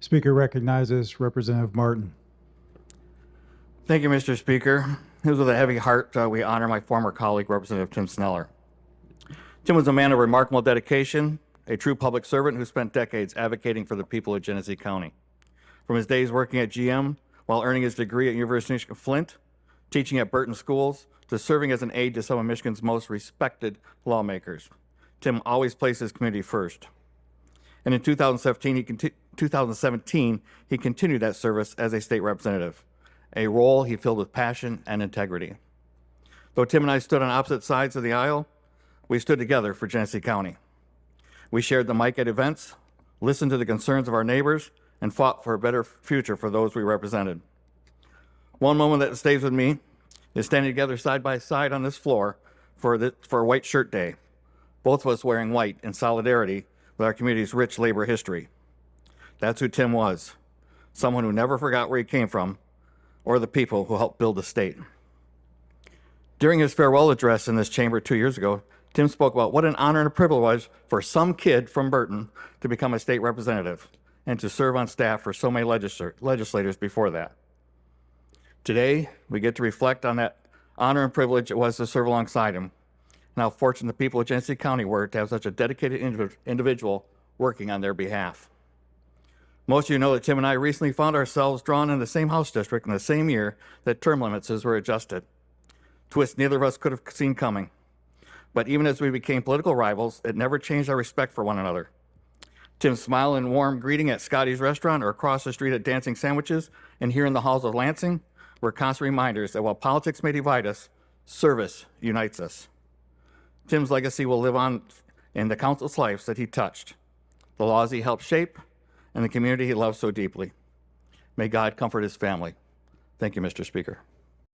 Speaker recognizes Representative Martin. Thank you, Mr. Speaker. It was with a heavy heart we honor my former colleague, Representative Tim Sneller. Tim was a man of remarkable dedication, a true public servant who spent decades advocating for the people of Genesee County. From his days working at GM while earning his degree at University of Michigan Flint, teaching at Burton schools, to serving as an aide to some of Michigan's most respected lawmakers, Tim always placed his community first. And in 2017, he continued that service as a state representative, a role he filled with passion and integrity. Though Tim and I stood on opposite sides of the aisle, we stood together for Genesee County. We shared the mic at events, listened to the concerns of our neighbors, and fought for a better future for those we represented. One moment that stays with me is standing together side by side on this floor for White Shirt Day, both of us wearing white in solidarity with our community's rich labor history. That's who Tim was, someone who never forgot where he came from or the people who helped build the state. During his farewell address in this chamber 2 years ago, Tim spoke about what an honor and a privilege it was for some kid from Burton to become a state representative and to serve on staff for so many legislators before that. Today, we get to reflect on that honor and privilege it was to serve alongside him, and how fortunate the people of Genesee County were to have such a dedicated individual working on their behalf. Most of you know that Tim and I recently found ourselves drawn in the same House district in the same year that term limits were adjusted. Twist neither of us could have seen coming. But even as we became political rivals, it never changed our respect for one another. Tim's smile and warm greeting at Scotty's restaurant or across the street at Dancing Sandwiches and here in the halls of Lansing were constant reminders that while politics may divide us, service unites us. Tim's legacy will live on in the countless lives that he touched, the laws he helped shape, and the community he loved so deeply. May God comfort his family. Thank you, Mr. Speaker.